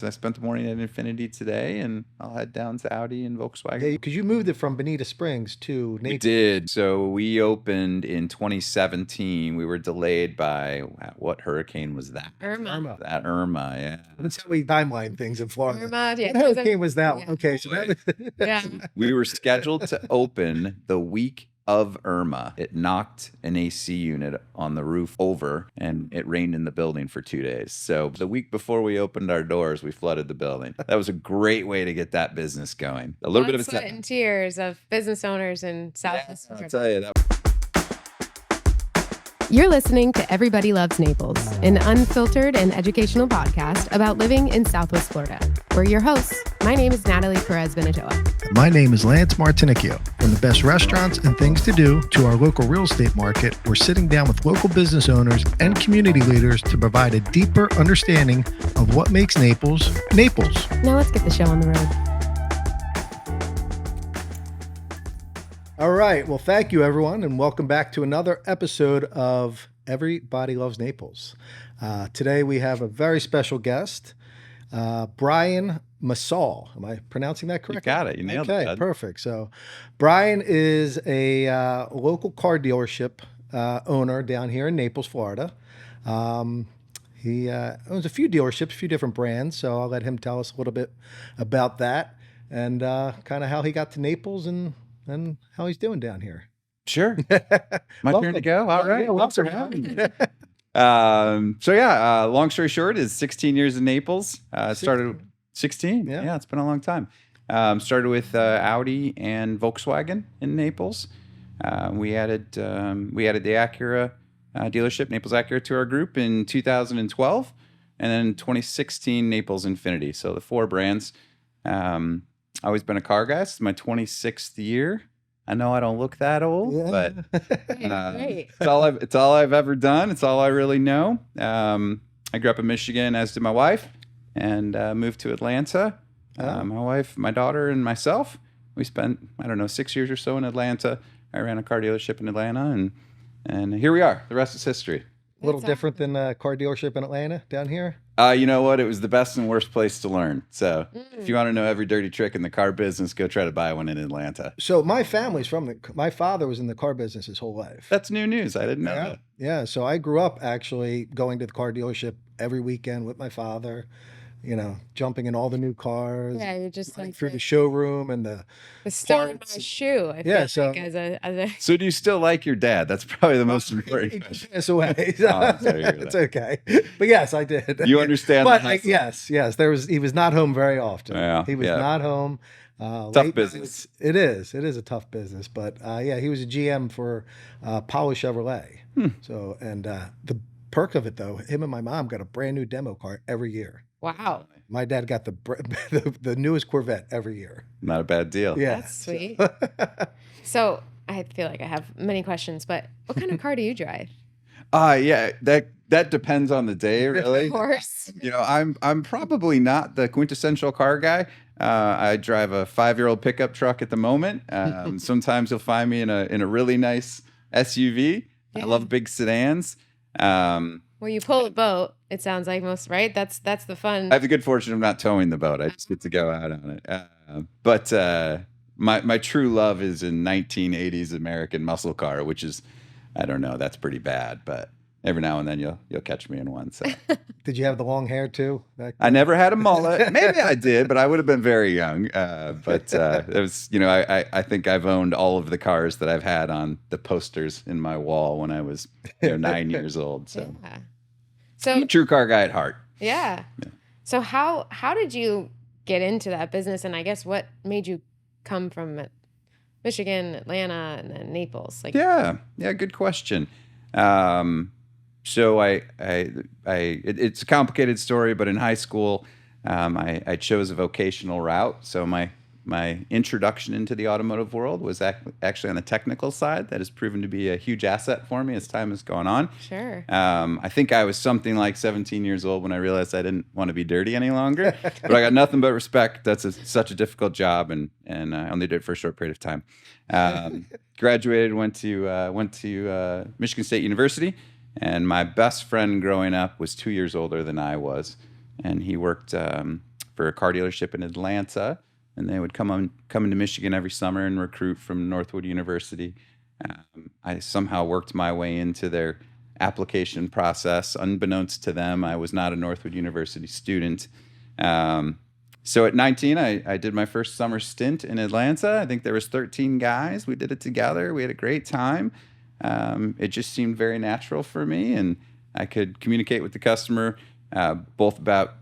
I spent the morning at Infinity today, and I'll head down to Audi and Volkswagen. Yeah, because you moved it from Bonita Springs to Naples. We did. So we opened in 2017. We were delayed by what hurricane was that? Irma. That Irma, yeah. That's how we timeline things in Florida. Irma, yeah. What hurricane was that one? Yeah. Okay, so that was Yeah. We were scheduled to open the week of Irma. It knocked an AC unit on the roof over, and it rained in the building for 2 days. So the week before we opened our doors, we flooded the building. That was a great way to get that business going. A little bit of sweat and tears of business owners in Southwest Florida. I'll tell you that. You're listening to Everybody Loves Naples, an unfiltered and educational podcast about living in Southwest Florida. We're your hosts. My name is Natalie Perez-Benatoa. My name is Lance Martinicchio. From the best restaurants and things to do to our local real estate market, we're sitting down with local business owners and community leaders to provide a deeper understanding of what makes Naples, Naples. Now let's get the show on the road. All right. Well, thank you, everyone, and welcome back to another episode of Everybody Loves Naples. Today we have a very special guest, Brian Massoll. Am I pronouncing that correctly? You got it. You nailed it. Okay, perfect. So Brian is a local car dealership owner down here in Naples, Florida. He owns a few dealerships, a few different brands, so I'll let him tell us a little bit about that and kind of how he got to Naples and how he's doing down here. Sure. My turn to go. All right. Yeah, Thanks for having me. Long story short is 16 years in Naples. Started 16. Yeah, it's been a long time. Started with Audi and Volkswagen in Naples. We added the Acura dealership, Naples Acura, to our group in 2012, and then in 2016 Naples Infinity. So the four brands. Always been a car guy. It's my 26th year. I know I don't look that old, but it's all I've ever done. It's all I really know. I grew up in Michigan, as did my wife, and moved to Atlanta. My wife, my daughter, and myself. We spent 6 years or so in Atlanta. I ran a car dealership in Atlanta, and here we are. The rest is history. A little different than a car dealership in Atlanta down here? You know what? It was the best and worst place to learn. So if you want to know every dirty trick in the car business, go try to buy one in Atlanta. So my family's my father was in the car business his whole life. That's new news. I didn't know that. Yeah. So I grew up actually going to the car dealership every weekend with my father, jumping in all the new cars. Yeah, you're just like through the showroom and the stone in my shoe. I feel like as a So do you still like your dad? That's probably the most important question. It's away. It's okay. But yes, I did. You understand but yes. He was not home very often. Yeah, he was not home. Tough business. It is a tough business. But he was a GM for Palo Chevrolet. So, and the perk of it though, him and my mom got a brand new demo car every year. wow. My dad got the newest Corvette every year. Not a bad deal. Yeah. That's sweet. So I feel like I have many questions, but what kind of car do you drive? That depends on the day, really. Of course. I'm probably not the quintessential car guy. I drive a 5-year-old pickup truck at the moment. Sometimes you'll find me in a really nice SUV. Yeah. I love big sedans. Well, you pull a boat. It sounds like most, right? That's the fun. I have the good fortune of not towing the boat. I just get to go out on it. But my true love is in 1980s American muscle car, which is, I don't know, that's pretty bad. But every now and then you'll catch me in one. So. Did you have the long hair too? I never had a mullet. Maybe I did, but I would have been very young. But it was, I think I've owned all of the cars that I've had on the posters in my wall when I was 9 years old. So. Yeah. So I'm a true car guy at heart. Yeah. So how did you get into that business? And I guess what made you come from Michigan, Atlanta, and then Naples? Yeah, good question. So it's a complicated story, but in high school, I chose a vocational route. So my introduction into the automotive world was actually on the technical side. That has proven to be a huge asset for me as time has gone on. Sure. I think I was something like 17 years old when I realized I didn't want to be dirty any longer. But I got nothing but respect. That's such a difficult job, and I only did it for a short period of time. Graduated, went to Michigan State University, and my best friend growing up was 2 years older than I was, and he worked for a car dealership in Atlanta, and they would come into Michigan every summer and recruit from Northwood University. I somehow worked my way into their application process. Unbeknownst to them, I was not a Northwood University student. So at 19, I did my first summer stint in Atlanta. I think there was 13 guys. We did it together. We had a great time. It just seemed very natural for me, and I could communicate with the customer both about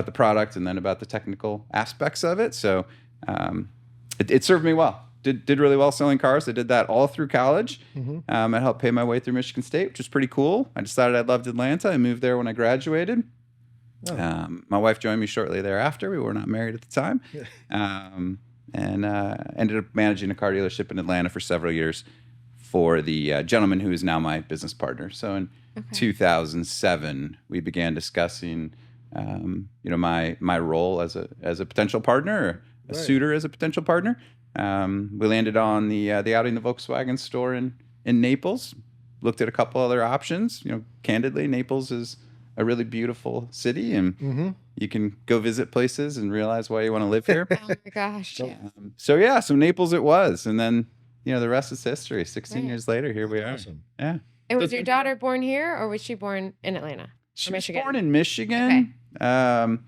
the product and then about the technical aspects of it. So it served me well. Did really well selling cars. I did that all through college. I helped pay my way through Michigan State, which was pretty cool. I decided I loved Atlanta. I moved there when I graduated. My wife joined me shortly thereafter. We were not married at the time. And ended up managing a car dealership in Atlanta for several years for the gentleman who is now my business partner. So in 2007, we began discussing, my role as a potential partner, or a suitor as a potential partner. We landed on the Audi and the Volkswagen store in Naples. Looked at a couple other options. Candidly, Naples is a really beautiful city, and you can go visit places and realize why you want to live here. Oh my gosh. So Naples it was. And then, the rest is history. 16 years later, here we are. Awesome. Yeah. And was your daughter born here, or was she born in Atlanta? She was born in Michigan. Okay.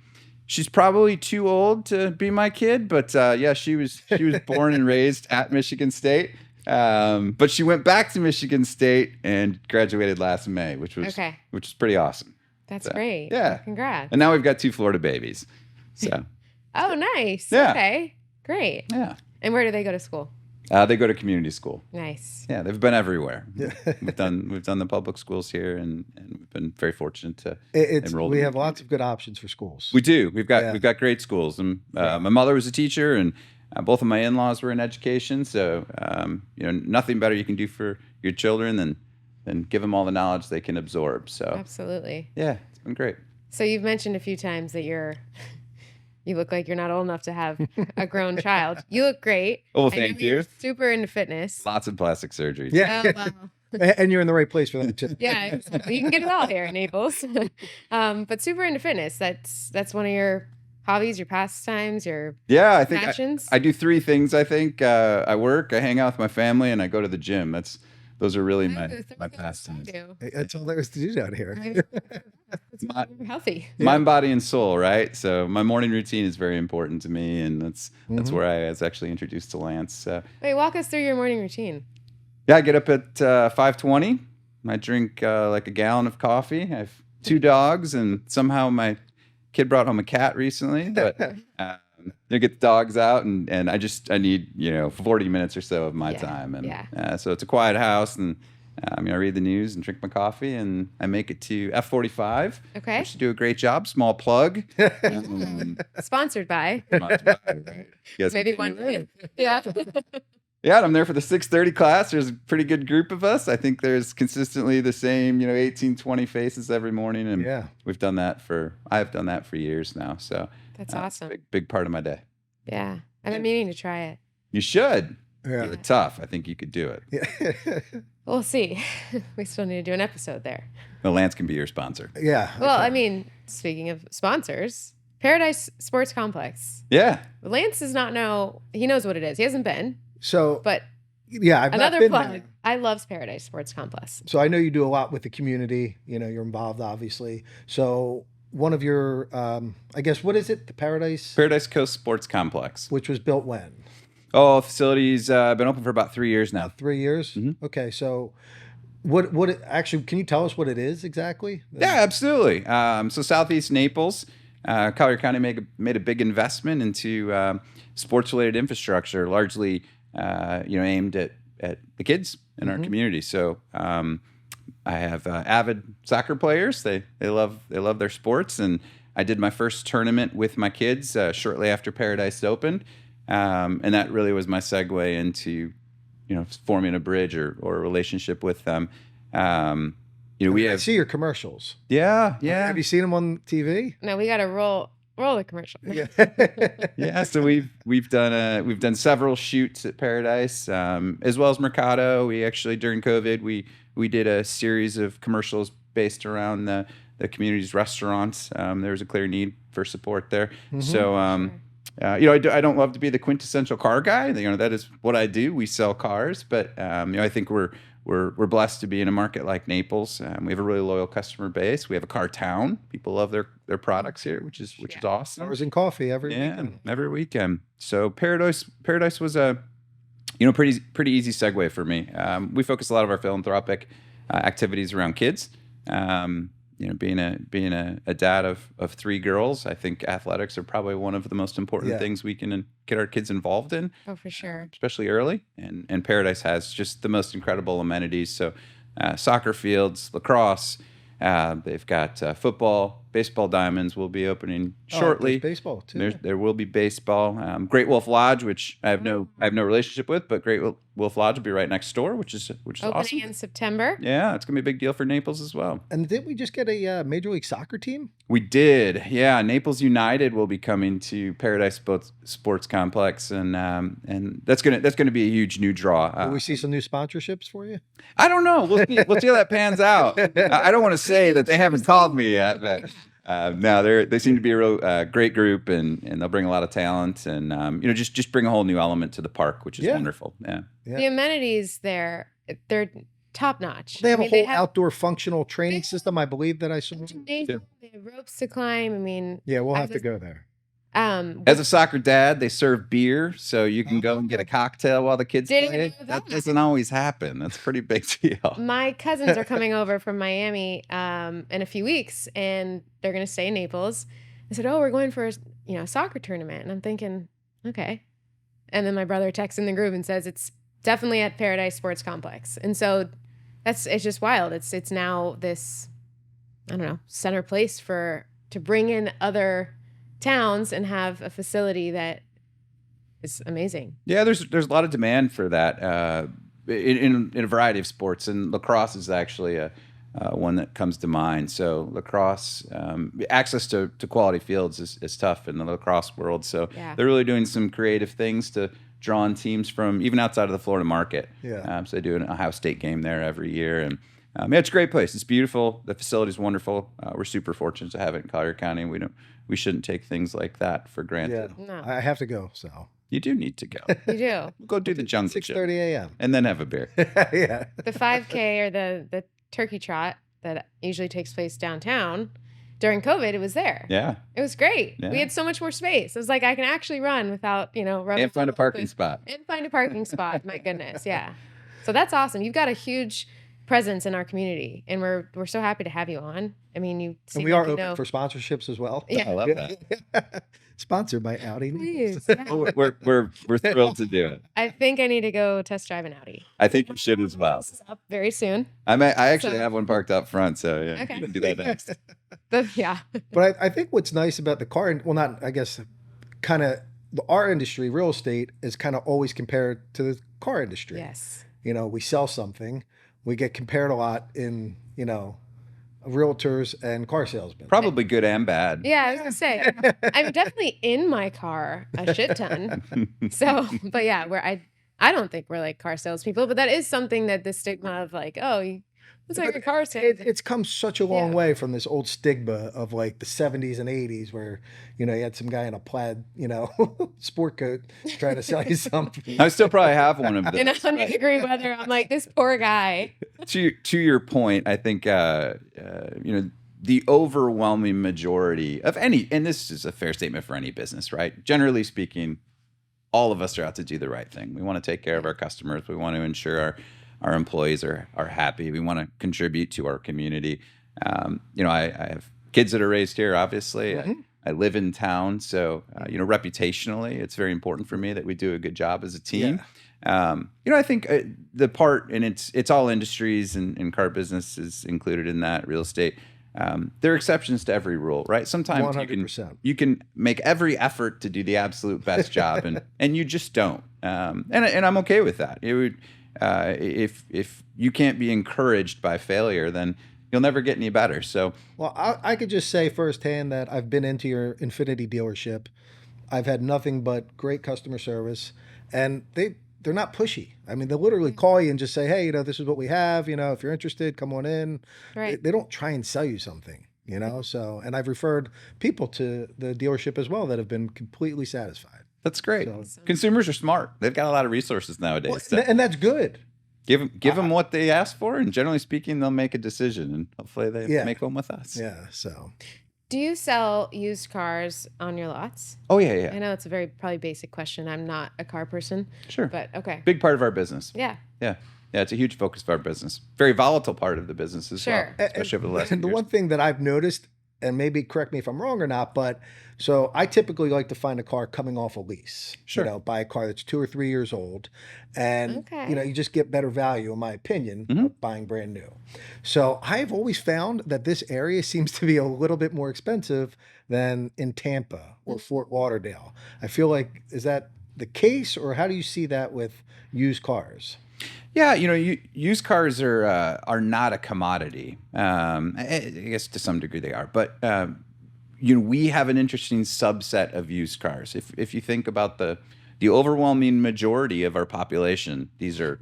She's probably too old to be my kid, but she was born and raised at Michigan State. But she went back to Michigan State and graduated last May, which was pretty awesome. That's great. Yeah. Congrats. And now we've got 2 Florida babies. So. Oh, nice. Yeah. Okay. Great. Yeah. And where do they go to school? They go to community school. Nice. Yeah, they've been everywhere. We've done the public schools here, and we've been very fortunate to enroll. We have lots of good options for schools. We do. We've got great schools. And my mother was a teacher, and both of my in-laws were in education. So nothing better you can do for your children than give them all the knowledge they can absorb. So absolutely. Yeah, it's been great. So you've mentioned a few times that you look like you're not old enough to have a grown child. You look great. Oh, well, thank you. You're super into fitness. Lots of plastic surgery. Yeah. Oh, wow. And you're in the right place for that too. Yeah, you can get it all here in Naples. But super into fitness. That's one of your hobbies, your pastimes, your I think passions. I do 3 things. I think I work, I hang out with my family, and I go to the gym. Those are really my pastimes. That's all there is to do down here. It's healthy. Mind, body, and soul, right? So my morning routine is very important to me, and that's where I was actually introduced to Lance. So. Wait, walk us through your morning routine. Yeah, I get up at 5:20. I drink like a gallon of coffee. I have 2 dogs, and somehow my kid brought home a cat recently, but you get the dogs out, and I need 40 minutes or so of my time, and so it's a quiet house, and I read the news and drink my coffee, and I make it to F45. Okay, which do a great job. Small plug. Sponsored by. Right? Maybe one day. Yeah. Yeah, I'm there for the 6:30 class. There's a pretty good group of us. I think there's consistently the same, 18, 20 faces every morning. And I've done that for years now. So that's awesome. Big part of my day. Yeah. I've been meaning to try it. You should. Yeah. You're tough. I think you could do it. Yeah. We'll see. We still need to do an episode there. Well, Lance can be your sponsor. Yeah. Well, speaking of sponsors, Paradise Sports Complex. Yeah. Lance does not know. He knows what it is. He hasn't been. So, but I've another not been plug. there. I love Paradise Sports Complex. So I know you do a lot with the community. You're involved, obviously. So one of your, I guess, what is it? The Paradise Coast Sports Complex, which was built when? Oh, facility's been open for about 3 years now. 3 years. Mm-hmm. Okay, so actually? Can you tell us what it is exactly? Yeah, absolutely. So Southeast Naples, Collier County made a big investment into sports-related infrastructure, largely aimed at the kids in our community. So I have avid soccer players. They love their sports, and I did my first tournament with my kids shortly after Paradise opened, and that really was my segue into forming a bridge or a relationship with them. I see your commercials. Yeah. Have you seen them on TV? No, we got to roll the commercial. Yeah. Yeah. So we've done several shoots at Paradise, as well as Mercado. We actually during COVID we did a series of commercials based around the the community's restaurants. There was a clear need for support there. So, I don't love to be the quintessential car guy. That is what I do. We sell cars, but I think we're blessed to be in a market like Naples. We have a really loyal customer base. We have a car town. People love their products here, which is awesome. Flowers and coffee every weekend. Every weekend. So Paradise was a pretty easy segue for me. We focus a lot of our philanthropic activities around kids. Being a dad of 3 girls, I think athletics are probably one of the most important things we can get our kids involved in. Oh, for sure. Especially early. And Paradise has just the most incredible amenities. So soccer fields, lacrosse, they've got football, baseball diamonds will be opening shortly. Baseball too. There will be baseball. Great Wolf Lodge, which I have no relationship with, but Great Wolf Lodge will be right next door, which is opening awesome. in September. Yeah, it's gonna be a big deal for Naples as well. And did we just get a Major League Soccer team? We did. Yeah, Naples United will be coming to Paradise Sports Complex, and that's gonna be a huge new draw. Will we see some new sponsorships for you? I don't know. We'll see how that pans out. I don't want to say that they haven't called me yet, but no, they seem to be a real great group, and they'll bring a lot of talent, and just bring a whole new element to the park, which is wonderful. Yeah. The amenities there, they're top notch. They have a whole outdoor functional training system, I believe, that I saw. They have ropes to climb. I mean, we'll have to go there. As a soccer dad, they serve beer, so you can go and get a cocktail while the kids play. That doesn't always happen. That's a pretty big deal. My cousins are coming over from Miami in a few weeks, and they're going to stay in Naples. I said, "Oh, we're going for a soccer tournament," and I'm thinking, okay. And then my brother texts in the group and says it's definitely at Paradise Sports Complex, and so it's just wild. It's now this, I don't know, center place to bring in other towns and have a facility that is amazing. Yeah, there's a lot of demand for that in a variety of sports, and lacrosse is actually one that comes to mind. So lacrosse, access to quality fields is tough in the lacrosse world. So they're really doing some creative things to draw in teams from even outside of the Florida market. So they do an Ohio State game there every year, and it's a great place. It's beautiful. The facility's wonderful. We're super fortunate to have it in Collier County. We shouldn't take things like that for granted. Yeah, no. I have to go. So you do need to go. You do. We'll go do the jungle 6:30 a.m. and then have a beer. Yeah. The 5K or the turkey trot that usually takes place downtown. During COVID, it was there. Yeah. It was great. Yeah. We had so much more space. It was like I can actually run without, running. And find a parking spot. And find a parking spot. My goodness. Yeah. So that's awesome. You've got a huge presence in our community, and we're so happy to have you on. I mean, and we are open for sponsorships as well. Yeah. I love that. Sponsored by Audi. Please. Yeah. We're thrilled to do it. I think I need to go test drive an Audi. I think you should as well. This is up very soon. I actually have one parked up front, so yeah, Okay. you can do that next. Yeah. But I think what's nice about the car, well, not, I guess, kind of our industry, real estate, is kind of always compared to the car industry. Yes. We sell something. We get compared a lot in, realtors and car salesmen. Probably good and bad. Yeah, I was gonna say I'm definitely in my car a shit ton. So, but yeah, I don't think we're like car salespeople, but that is something that the stigma of like, oh, it's like a car sales. It's come such a long way from this old stigma of like the 70s and 80s where, you had some guy in a plaid, sport coat trying to sell you something. I still probably have one of those. In 100-degree weather, I'm like, this poor guy. To your point, I think, the overwhelming majority of any, and this is a fair statement for any business, right? Generally speaking, all of us are out to do the right thing. We want to take care of our customers. We want to ensure our employees are happy. We want to contribute to our community. I have kids that are raised here, obviously. Mm-hmm. I live in town. So, reputationally, it's very important for me that we do a good job as a team. Yeah. I think the part, and it's all industries, and car business is included in that, real estate. There are exceptions to every rule, right? Sometimes 100%. you can make every effort to do the absolute best job, and you just don't. And I'm okay with that. It would, if you can't be encouraged by failure, then you'll never get any better. So, well, I could just say firsthand that I've been into your Infiniti dealership. I've had nothing but great customer service, and they're not pushy. I mean, they'll literally call you and just say, hey, this is what we have. If you're interested, come on in. Right. They don't try and sell you something. you know? So, and I've referred people to the dealership as well that have been completely satisfied. That's great. So- Consumers are smart. They've got a lot of resources nowadays. Well, So and that's good. give them what they ask for, and generally speaking, they'll make a decision, and hopefully they Yeah. make one with us. Yeah. So, Do you sell used cars on your lots? Oh yeah. I know it's a very probably basic question. I'm not a car person, Sure. but okay. Big part of our business. Yeah. Yeah. It's a huge focus of our business. Very volatile part of the business as well, Sure. especially over the last and the few years. one thing that I've noticed, and maybe correct me if I'm wrong or not, but so I typically like to find a car coming off a lease. Sure. You know, buy a car that's 2 or 3 years old, and Okay. you know, you just get better value, in my opinion, of buying brand new. So I've always found that this area seems to be a little bit more expensive than in Tampa or Fort Lauderdale. I feel like, is that the case, or how do you see that with used cars? Yeah, used cars are not a commodity. I guess to some degree they are, but we have an interesting subset of used cars. If you think about the overwhelming majority of our population, these are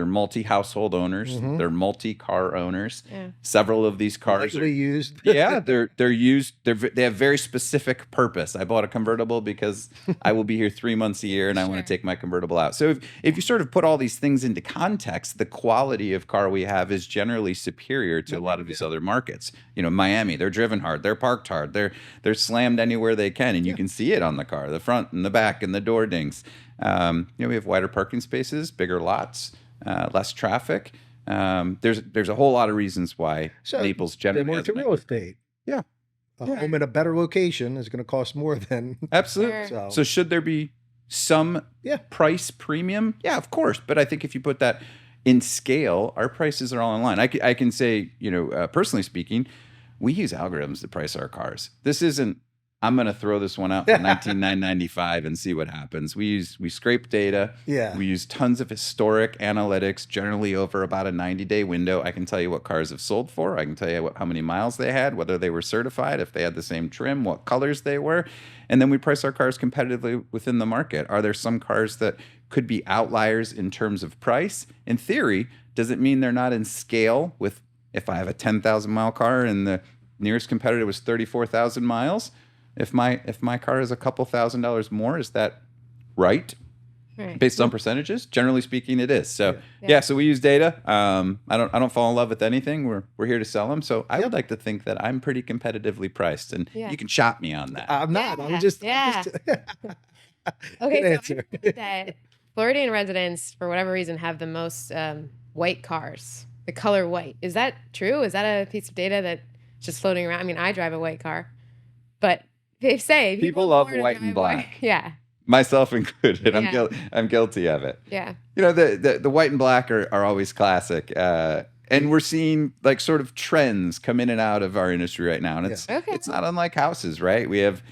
multi-household owners. They're multi-car owners. Yeah. Several of these cars Likely used. yeah, they're used. They have very specific purpose. I bought a convertible because I will be here 3 months a year, and I want to take my convertible out. So if you sort of put all these things into context, the quality of car we have is generally superior to a lot of these other markets. Miami, they're driven hard, they're parked hard, they're slammed anywhere they can, and you can see it on the car, the front and the back, and the door dings. We have wider parking spaces, bigger lots, less traffic. There's a whole lot of reasons why Naples generally Similar has to been- real estate. Yeah. A home in a better location is going to cost more than. Absolutely. Sure. So should there be some price premium? Yeah, of course. But I think if you put that in scale, our prices are all in line. I can say, personally speaking, we use algorithms to price our cars. This isn't, I'm going to throw this one out for $19,995 and see what happens. We scrape data. Yeah. We use tons of historic analytics, generally over about a 90-day window. I can tell you what cars have sold for. I can tell you how many miles they had, whether they were certified, if they had the same trim, what colors they were. And then we price our cars competitively within the market. Are there some cars that could be outliers in terms of price? In theory, does it mean they're not in scale with, if I have a 10,000-mile car and the nearest competitor was 34,000 miles? If my car is a couple $1,000s more, is that right? Right. Based on percentages? Generally speaking, it is. So so we use data. I don't fall in love with anything. We're here to sell them. So I would like to think that I'm pretty competitively priced, and you can shop me on that. I'm not. Yeah. I'm just. Yeah. Good Okay, so answer. I heard that Floridian residents, for whatever reason, have the most white cars, the color white. Is that true? Is that a piece of data that's just floating around? I mean, I drive a white car, but they say People in love Florida white and drive white. black. Yeah, Myself included. Yeah. I'm guilty of it. yeah. The white and black are always classic. And we're seeing like sort of trends come in and out of our industry right now. And it's not unlike houses, right? We have,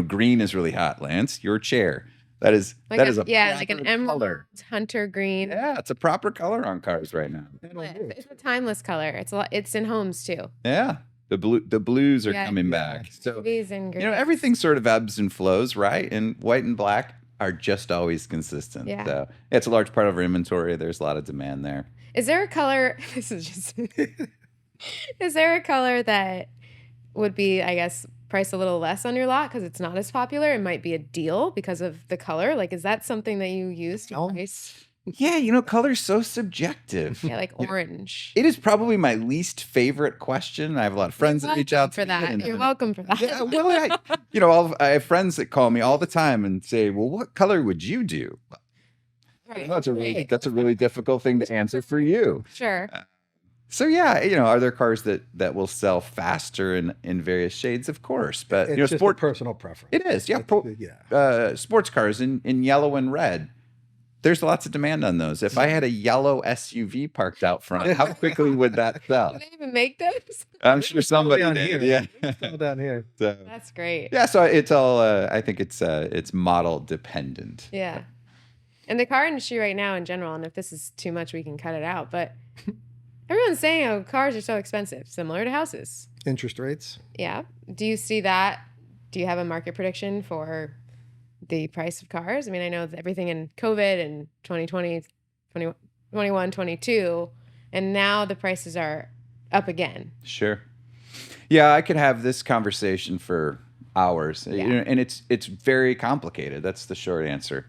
green is really hot, Lance. Your chair. That is a like an proper emerald color. hunter green. Yeah, it's a proper color on cars right now. It's a timeless color. It's in homes too. Yeah. The blues are coming back. So Navies and greens. everything sort of ebbs and flows, right? And white and black are just always consistent. Yeah. So it's a large part of our inventory. There's a lot of demand there. Is there a color? This is just. Is there a color that would be, I guess, priced a little less on your lot because it's not as popular? It might be a deal because of the color. Like, is that something that you use to price? Yeah, color's so subjective. Yeah, like orange. It is probably my least favorite question. I have a lot of friends that reach out to for me that. and- You're welcome for that. Yeah, well, I have friends that call me all the time and say, "Well, what color would you do?" Right. That's a really difficult thing to answer for you. Sure. So yeah, are there cars that will sell faster in various shades? Of course, but It's just a personal preference. It is, yeah. Yeah. Sports cars in yellow and red. There's lots of demand on those. If I had a yellow SUV parked out front, how quickly would that sell? Do they even make those? I'm sure somebody down did. here. Yeah. All down here. So, That's great. yeah. So it's all. I think it's model dependent. Yeah. And the car industry right now in general, and if this is too much, we can cut it out, but everyone's saying, oh, cars are so expensive, similar to houses. Interest rates. Yeah. Do you see that? Do you have a market prediction for the price of cars? I mean, I know that everything in COVID and 2020, 2021, 22, and now the prices are up again. Sure. Yeah, I could have this conversation for hours, and it's very complicated. That's the short answer.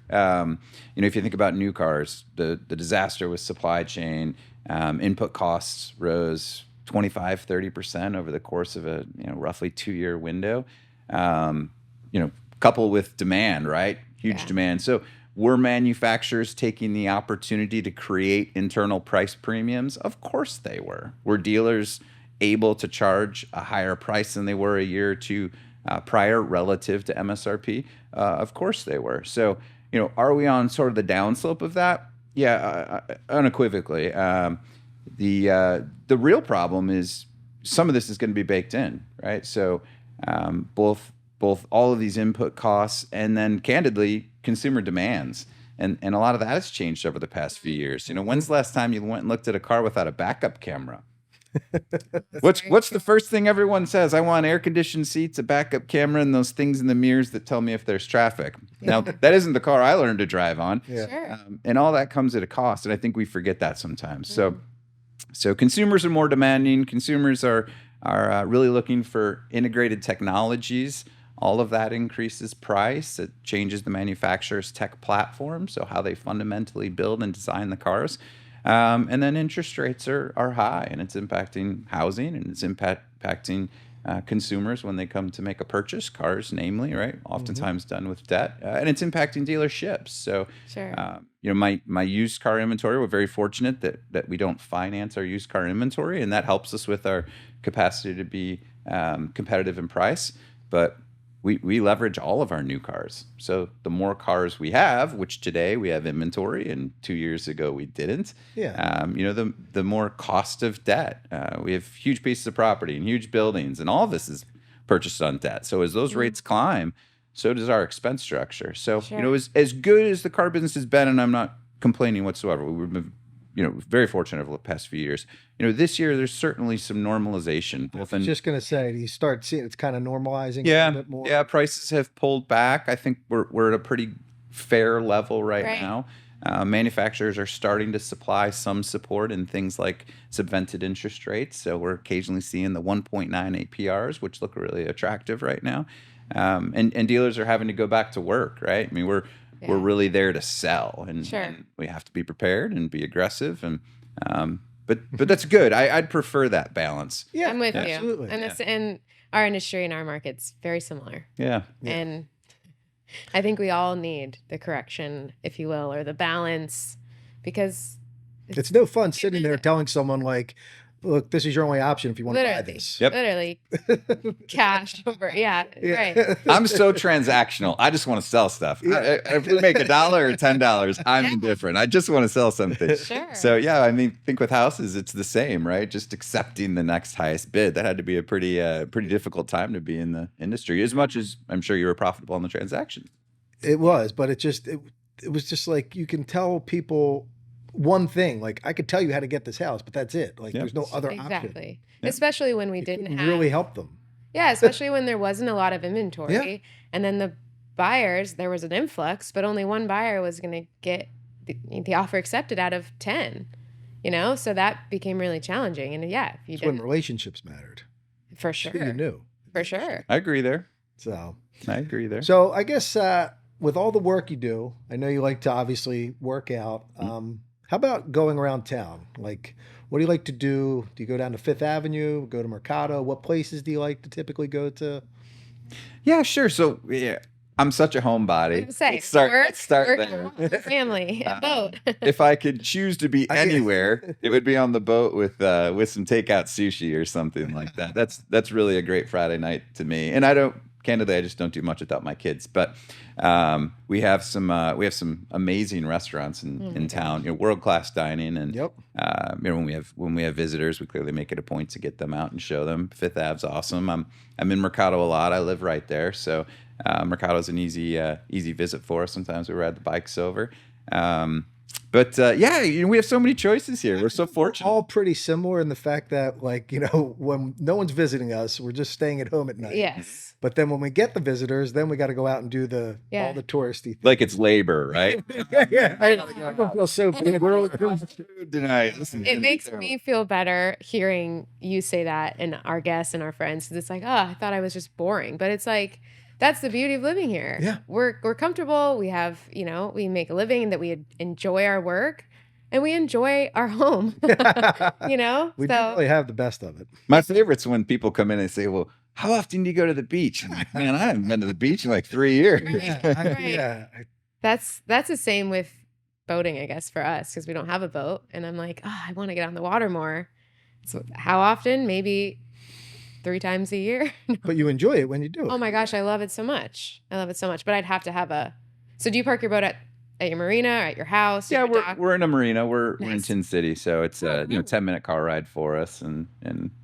If you think about new cars, the disaster with supply chain, input costs rose 25-30% over the course of a roughly 2-year window. Coupled with demand, right? Huge demand. So were manufacturers taking the opportunity to create internal price premiums? Of course they were. Were dealers able to charge a higher price than they were a year or two prior relative to MSRP? Of course they were. So, are we on sort of the downslope of that? Yeah, unequivocally. The real problem is some of this is going to be baked in, right? So both all of these input costs and then candidly consumer demands. And a lot of that has changed over the past few years. When's the last time you went and looked at a car without a backup camera? What's the first thing everyone says? I want air-conditioned seats, a backup camera, and those things in the mirrors that tell me if there's traffic. Now, that isn't the car I learned to drive on. Yeah. Sure. And all that comes at a cost, and I think we forget that sometimes. So consumers are more demanding. Consumers are really looking for integrated technologies. All of that increases price. It changes the manufacturer's tech platform, so how they fundamentally build and design the cars. And then interest rates are high, and it's impacting housing, and it's impacting consumers when they come to make a purchase, cars namely, right? Oftentimes done with debt, and it's impacting dealerships. So, Sure. My used car inventory, we're very fortunate that we don't finance our used car inventory, and that helps us with our capacity to be competitive in price. But we leverage all of our new cars. So the more cars we have, which today we have inventory, and 2 years ago we didn't. Yeah. The more cost of debt. We have huge pieces of property and huge buildings, and all of this is purchased on debt. So as those rates climb, so does our expense structure. So Sure. as good as the car business has been, and I'm not complaining whatsoever. We've been very fortunate over the past few years. This year there's certainly some normalization. I was just going to say, do you start seeing it's kind of normalizing a Yeah, little bit more? yeah. Prices have pulled back. I think we're at a pretty fair level right now. Manufacturers are starting to supply some support in things like subvented interest rates. So we're occasionally seeing the 1.9 APRs, which look really attractive right now. And dealers are having to go back to work, right? I mean, we're really there to sell, and we have to be prepared and be aggressive. And but that's good. I'd prefer that balance. Yeah, I'm with absolutely. you. And our industry and our market's very similar. Yeah. And I think we all need the correction, if you will, or the balance, because it's no fun sitting there telling someone like, look, this is your only option if you want to buy this. Yep. Literally cash over. Yeah. Right. I'm so transactional. I just want to sell stuff. If we make $1 or $10, I'm indifferent. I just want to sell something. Sure. So I think with houses, it's the same, right? Just accepting the next highest bid. That had to be a pretty difficult time to be in the industry, as much as I'm sure you were profitable on the transaction. It was, but it was just like, you can tell people one thing, like I could tell you how to get this house, but that's it. Like there's no other option. Exactly. Especially when we didn't have really help them. Yeah, especially when there wasn't a lot of inventory. Yeah. And then the buyers, there was an influx, but only one buyer was going to get the offer accepted out of 10. So that became really challenging. And if you That's when relationships mattered. For sure. You knew. For sure. I agree there. So I agree there. So I guess with all the work you do, I know you like to obviously work out. How about going around town? Like, what do you like to do? Do you go down to Fifth Avenue, go to Mercado? What places do you like to typically go to? Yeah, sure. So I'm such a homebody. Let's start work, there. family, boat. If I could choose to be anywhere, it would be on the boat with some takeout sushi or something like that. That's really a great Friday night to me. And candidly, I just don't do much without my kids. But we have some amazing restaurants in town. World-class dining, and when we have visitors, we clearly make it a point to get them out and show them. Fifth Ave's awesome. I'm in Mercado a lot. I live right there, so Mercado's an easy visit for us. Sometimes we ride the bikes over. But yeah, we have so many choices here. We're so fortunate. All pretty similar in the fact that, like, when no one's visiting us, we're just staying at home at night. Yes. But then when we get the visitors, then we got to go out and do all the touristy things. Like it's labor, right? Yeah. I don't feel so bad. We're all Food tonight. Listen, It makes me feel better hearing you say that and our guests and our friends, because it's like, oh, I thought I was just boring. But it's like, that's the beauty of living here. Yeah. We're comfortable. We have, we make a living, and that we enjoy our work and we enjoy our home. We do really have the best of it. My favorite's when people come in and say, well, how often do you go to the beach? I'm like, man, I haven't been to the beach in like 3 years. Right. That's the same with boating, I guess, for us, because we don't have a boat. And I'm like, oh, I want to get on the water more. So how often? Maybe 3 times a year. But you enjoy it when you do it. Oh my gosh, I love it so much. But I'd have to have so do you park your boat at your marina or at your house? Yeah, your dock? we're in a marina. We're in Nice. Tin City, so it's a 10-minute car ride for us, and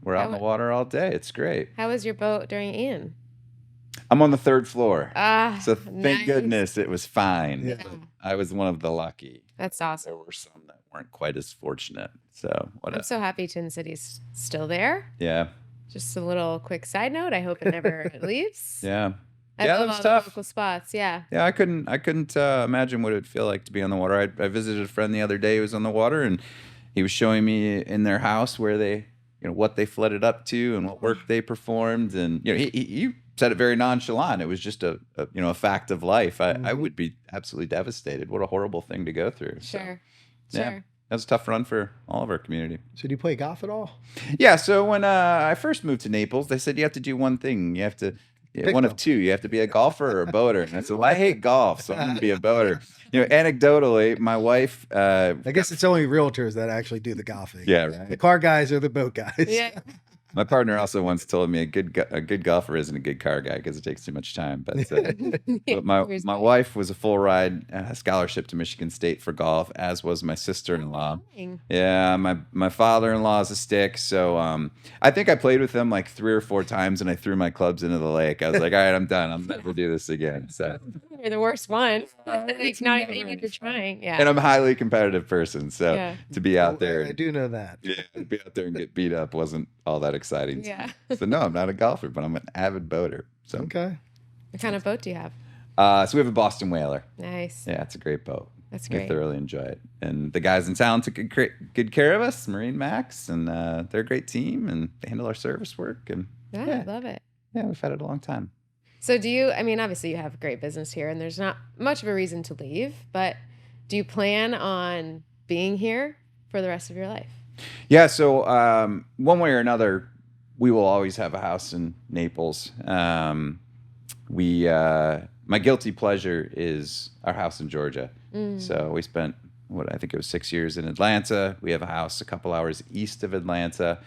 we're out in the water all day. It's great. How was your boat during Ian? I'm on the 3rd floor, so thank Nice. goodness it was fine. Yeah. But I was one of the lucky. That's awesome. There were some that weren't quite as fortunate. So I'm so happy Tin City's still there. yeah, Just a little quick side note. I hope it never leaves. yeah. I Yeah, love that was all tough. the local spots. Yeah. Yeah, I couldn't imagine what it would feel like to be on the water. I visited a friend the other day who was on the water, and he was showing me in their house where they, what they flooded up to and what work they performed, and he said it very nonchalant. It was just a fact of life. I would be absolutely devastated. What a horrible thing to go through. Sure. Yeah. Sure. That was a tough run for all of our community. So do you play golf at all? Yeah, so when I first moved to Naples, they said you have to do one thing. You have to one of two. You have to be a golfer or a boater. And I said, well, I hate golf, so I'm going to be a boater. Anecdotally, my wife. I guess it's only realtors that actually do the golfing. Yeah, The right. car guys are the boat guys. Yeah. My partner also once told me a good golfer isn't a good car guy because it takes too much time. But my wife was a full ride scholarship to Michigan State for golf, as was my sister-in-law. Yeah, my father-in-law is a stick, so I think I played with him like 3 or 4 times, and I threw my clubs into the lake. I was like, all right, I'm done. I'll never do this again. So You're the worst one. It's not even you're trying. Yeah. and I'm a highly competitive person, so Yeah. to be out there, I do know that. yeah, to be out there and get beat up wasn't all that exciting. Yeah. So no, I'm not a golfer, but I'm an avid boater. So Okay. What kind of boat do you have? so we have a Boston Whaler. Nice. Yeah, it's a great boat. That's We great. thoroughly enjoy it. And the guys in town took good care of us, Marine Max, and they're a great team, and they handle our service work. And Yeah, I love it. yeah, we've had it a long time. So obviously you have great business here and there's not much of a reason to leave, but do you plan on being here for the rest of your life? Yeah, so one way or another, we will always have a house in Naples. My guilty pleasure is our house in Georgia. So we spent, I think it was 6 years in Atlanta. We have a house a couple hours east of Atlanta.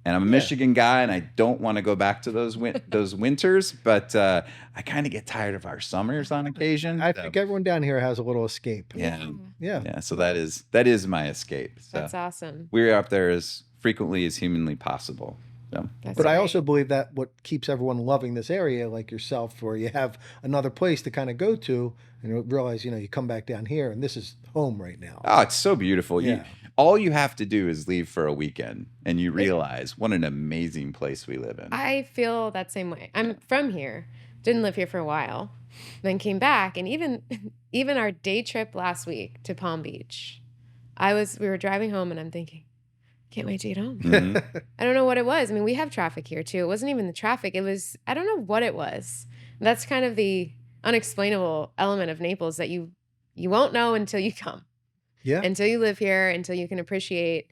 And I'm a Michigan guy, and I don't want to go back to those winters, but I kind of get tired of our summers on occasion. I think everyone down here has a little escape. Yeah. Yeah. Yeah, so that is my escape. So That's awesome. we're up there as frequently as humanly possible. So That's But I great. also believe that what keeps everyone loving this area, like yourself, where you have another place to kind of go to and you realize, you come back down here and this is home right now. oh, it's so beautiful. Yeah. All you have to do is leave for a weekend, and you realize what an amazing place we live in. I feel that same way. I'm from here, didn't live here for a while, then came back, and even our day trip last week to Palm Beach, we were driving home, and I'm thinking, can't wait to get home. Mhm. I don't know what it was. I mean, we have traffic here too. It wasn't even the traffic. It was, I don't know what it was. That's kind of the unexplainable element of Naples that you won't know until you come. Yeah. Until you live here, until you can appreciate,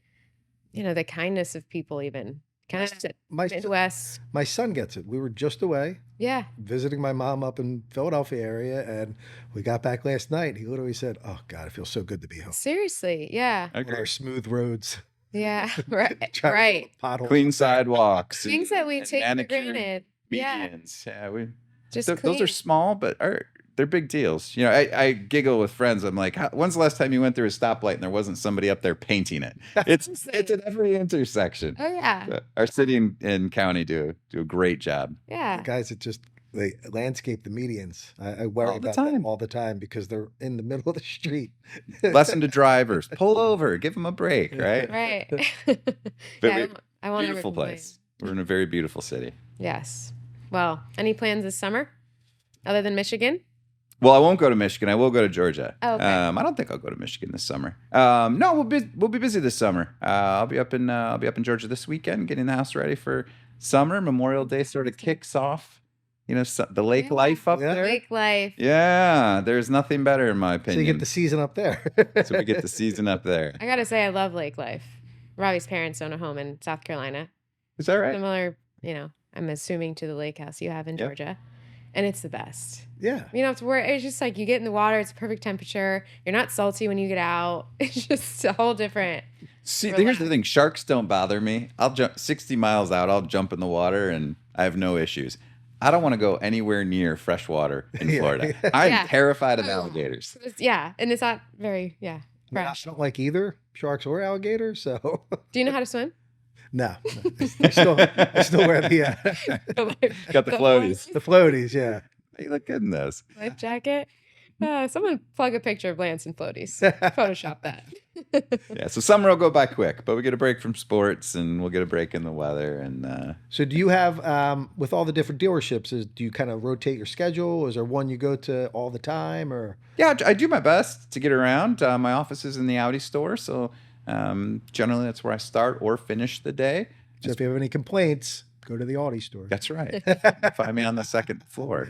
the kindness of people, even kind of My Midwest. my son gets it. We were just away Yeah. visiting my mom up in Philadelphia area, and we got back last night. He literally said, "Oh God, it feels so good to be home Seriously. Yeah. Okay. on our smooth roads." Yeah. Right. Trying to Right. pothole. Clean sidewalks. Things that we and take for manicured granted. Yeah. medians. Yeah, Just those clean. are small, but they're big deals. I giggle with friends. I'm like, when's the last time you went through a stoplight and there wasn't somebody up there painting it? It's at every intersection. Oh yeah. Our city and county do a great job. Yeah. Guys that just they landscape the medians. I worry All the about them time. all the time because they're in the middle of the street. Lesson to drivers: pull over, give them a break. Right. Right. But Yeah, I won't ever beautiful complain. place. We're in a very beautiful city. Yes. Well, any plans this summer other than Michigan? Well, I won't go to Michigan. I will go to Georgia. Oh, okay. I don't think I'll go to Michigan this summer. No, we'll be busy this summer. I'll be up in Georgia this weekend, getting the house ready for summer. Memorial Day sort of kicks off, the lake life up Yeah. there. Lake life. Yeah, there's nothing better in my So opinion. you get the season up there. So we get the season up there. I gotta say, I love lake life. Robbie's parents own a home in South Carolina. Is that right? Similar, I'm assuming to the lake house you have in Yep. Georgia. And it's the best. Yeah. You don't have to worry. It's just like you get in the water, it's perfect temperature. You're not salty when you get out. It's just a whole different. See, here's the thing: sharks don't bother me. I'll jump 60 miles out. I'll jump in the water, and I have no issues. I don't want to go anywhere near fresh water in Yeah. Florida. I'm Yeah. terrified of alligators. Yeah. And it's not very, I fresh. don't like either sharks or alligators. So Do you know how to swim? no. I still wear Got the floaties. the floaties. Yeah. You look good in those. Life jacket. Someone plug a picture of Lance and floaties. Photoshop that. Yeah, so summer will go by quick, but we get a break from sports, and we'll get a break in the weather. And So do you have, with all the different dealerships, do you kind of rotate your schedule? Is there one you go to all the time or? yeah, I do my best to get around. My office is in the Audi store, so generally that's where I start or finish the day. So if you have any complaints, go to the Audi store. That's right. Find me on the second floor.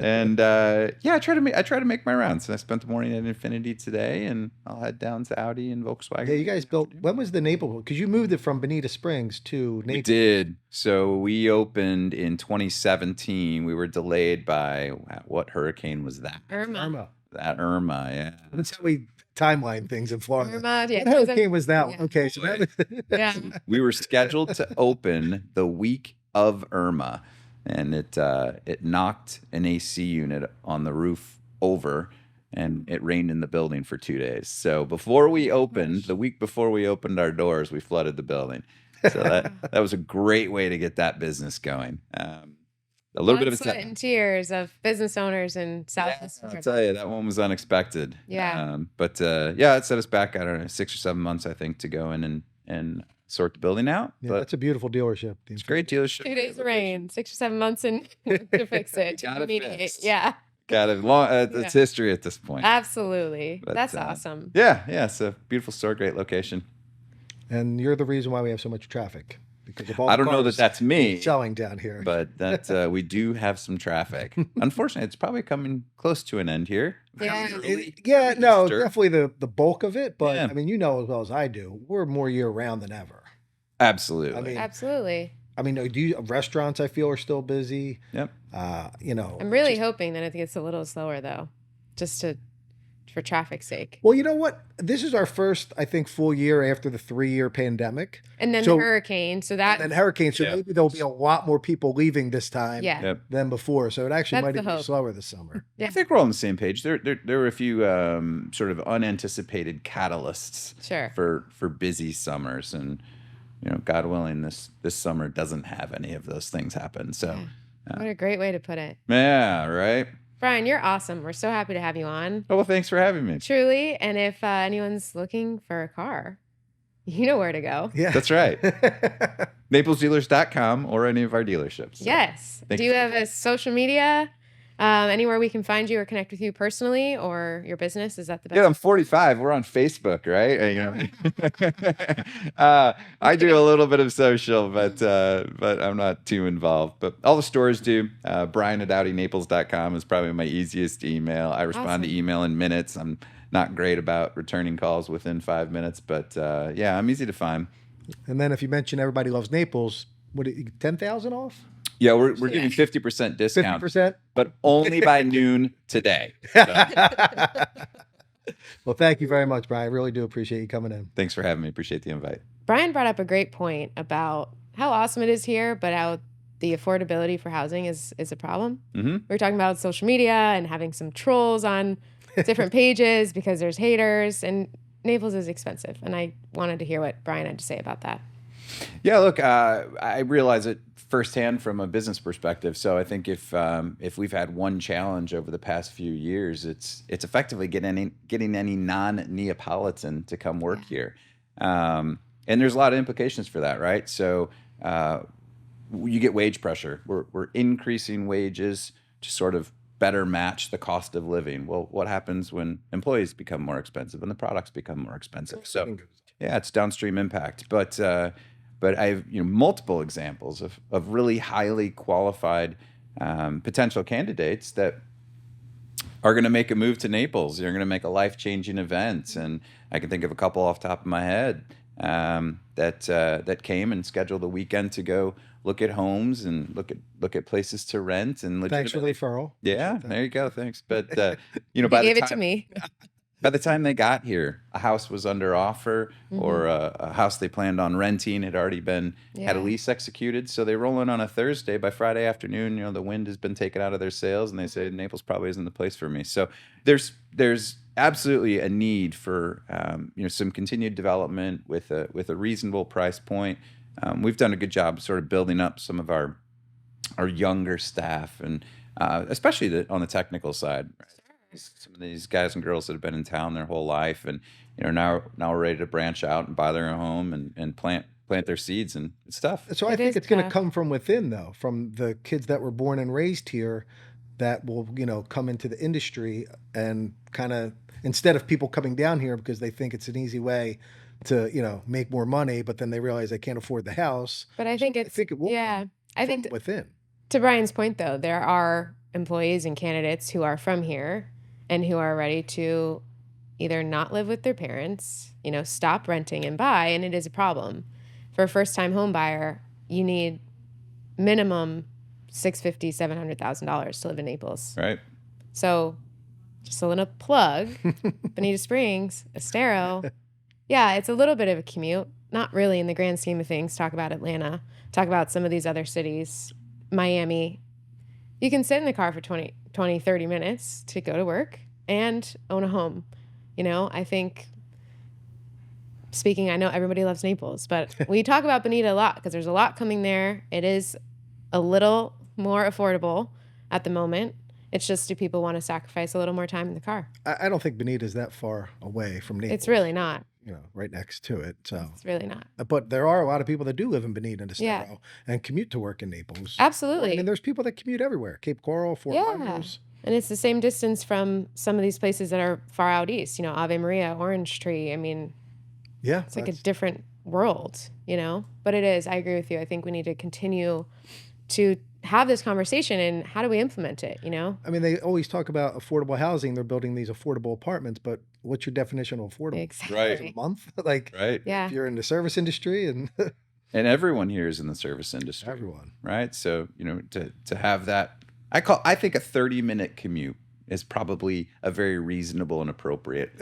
I try to make my rounds. I spent the morning at Infinity today, and I'll head down to Audi and Volkswagen. Yeah, you guys built, when was the Naples? Because you moved it from Bonita Springs to We Naples. did. So we opened in 2017. We were delayed by what hurricane was that? Irma. That Irma, yeah. That's how we timeline things in Florida. Irma, yeah. What hurricane was that one? Yeah. Okay, so that was, Yeah. We were scheduled to open the week of Irma, and it knocked an AC unit on the roof over, and it rained in the building for 2 days. So before we opened, the week before we opened our doors, we flooded the building. So that was a great way to get that business going. A little bit of Sweat and tears of business owners in Southwest I'll Florida. tell you, that one was unexpected. Yeah. But it set us back, I don't know, 6 or 7 months, I think, to go in and sort the building out. yeah, But that's a beautiful dealership. it's a great dealership. 2 days of rain, 6 or 7 months in to fix it. To Got it remediate. fixed. Yeah, Got it. Long, Yeah. it's history at this point. absolutely. But, That's awesome. Yeah. It's a beautiful store, great location. And you're the reason why we have so much traffic. Because of all I the don't know that cars that's me, selling down here. but that we do have some traffic. Unfortunately, it's probably coming close to an end here. Yeah. Yeah, no, Easter. definitely the bulk of it. But Yeah. I mean, you know as well as I do, we're more year round than ever. Absolutely. I mean, Absolutely. restaurants I feel are still busy. Yep. I'm really hoping that it gets a little slower though, just for traffic's sake. Well, you know what? This is our first, I think, full year after the 3-year pandemic. And then So- the hurricane, so that And hurricane, so Yeah. maybe there'll be a lot more people leaving this time yeah. Yep. than before. So it actually That's might the even be hope. slower this summer. Yeah. I think we're all on the same page. There were a few sort of unanticipated catalysts Sure. for busy summers, and God willing, this summer doesn't have any of those things happen. So, What a great way to put it. yeah, right. Brian, you're awesome. We're so happy to have you on. Oh, well, thanks for having me. Truly. And if anyone's looking for a car, you know where to go. Yeah. That's right. NaplesDealers.com or any of our dealerships. So, Yes. thank Do you you for have a social media? Anywhere we can find you or connect with you personally or your business? Is that the best? Yeah, I'm 45. We're on Facebook, right? I do a little bit of social, but I'm not too involved. But all the stores do. Brian at AudiNaples.com is probably my easiest email. I respond to Awesome. email in minutes. I'm not great about returning calls within 5 minutes, but I'm easy to find. And then if you mention Everybody Loves Naples, 10,000 off? Yeah, we're giving 50% discount, 50%? but only by noon today. Well, thank you very much, Brian. I really do appreciate you coming in. Thanks for having me. Appreciate the invite. Brian brought up a great point about how awesome it is here, but how the affordability for housing is a problem. Mm-hmm. We were talking about social media and having some trolls on different pages because there's haters, and Naples is expensive. And I wanted to hear what Brian had to say about that. Yeah, look, I realize it firsthand from a business perspective. So I think if we've had one challenge over the past few years, it's effectively getting any non-Neapolitan to come work here, and there's a lot of implications for that, right? So you get wage pressure. We're increasing wages to sort of better match the cost of living. Well, what happens when employees become more expensive and the products become more expensive? So yeah, it's downstream impact, but I have multiple examples of really highly qualified potential candidates that are going to make a move to Naples. They're going to make a life-changing event, and I can think of a couple off the top of my head that came and scheduled a weekend to go look at homes and look at places to rent and Thanks for the referral. Yeah, there you go. Thanks. But You by the gave it time to me. by the time they got here, a house was under offer, or a house they planned on renting had already had a lease executed. So they roll in on a Thursday. By Friday afternoon, the wind has been taken out of their sails, and they say Naples probably isn't the place for me. So there's absolutely a need for some continued development with a reasonable price point. We've done a good job sort of building up some of our younger staff, and especially on the technical side. Right? Some of these guys and girls that have been in town their whole life, and now we're ready to branch out and buy their own home and plant their seeds, and it's tough. So I think it's going to come from within, though, from the kids that were born and raised here, that will come into the industry, and kind of, instead of people coming down here because they think it's an easy way to make more money, but then they realize they can't afford the house. But I think it will. Yeah, I think within. To Brian's point, though, there are employees and candidates who are from here and who are ready to either not live with their parents, stop renting and buy, and it is a problem. For a first-time home buyer, you need minimum $650,000, $700,000 to live in Naples. Right. So, just a little plug, Bonita Springs, Estero. Yeah, it's a little bit of a commute. Not really in the grand scheme of things. Talk about Atlanta. Talk about some of these other cities. Miami. You can sit in the car for 20, 30 minutes to go to work and own a home. I think, I know everybody loves Naples, but we talk about Bonita a lot because there's a lot coming there. It is a little more affordable at the moment. It's just, do people want to sacrifice a little more time in the car? I don't think Bonita is that far away from Naples. It's really not. Right next to it. So it's really not. But there are a lot of people that do live in Bonita and Estero and commute to work in Naples. Absolutely. I mean, there's people that commute everywhere. Cape Coral, Fort Myers. And it's the same distance from some of these places that are far out east. Ave Maria, Orange Tree. I mean, it's like a different world, But it is. I agree with you. I think we need to continue to have this conversation, and how do we implement it, I mean, they always talk about affordable housing. They're building these affordable apartments, but what's your definition of affordable? Exactly. Right. A month? Right. Yeah. If you're in the service industry and everyone here is in the service industry. Everyone. Right. So, to have that, I think a 30-minute commute is probably a very reasonable and appropriate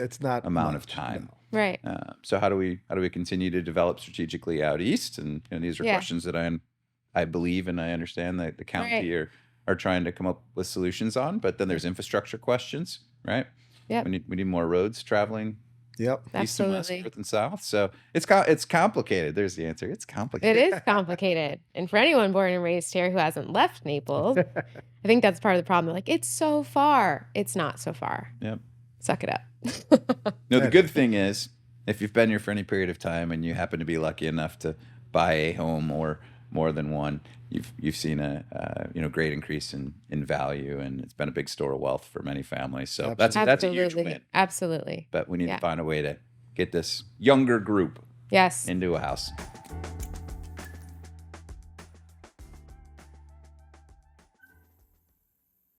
amount of time. No. Right. So how do we continue to develop strategically out east? And these are questions that I believe and I understand that the county are trying to come up with solutions on. But then there's infrastructure questions, right? Yeah. We need more roads traveling. Yep. East and west, north and south. So it's complicated. There's the answer. It's complicated. It is complicated. And for anyone born and raised here who hasn't left Naples, I think that's part of the problem. They're like, it's so far. It's not so far. Yep. Suck it up. No, the good thing is, if you've been here for any period of time and you happen to be lucky enough to buy a home or more than one, you've seen a great increase in value, and it's been a big store of wealth for many families. So that's a huge win. Absolutely. But we need to find a way to get this younger group into a house.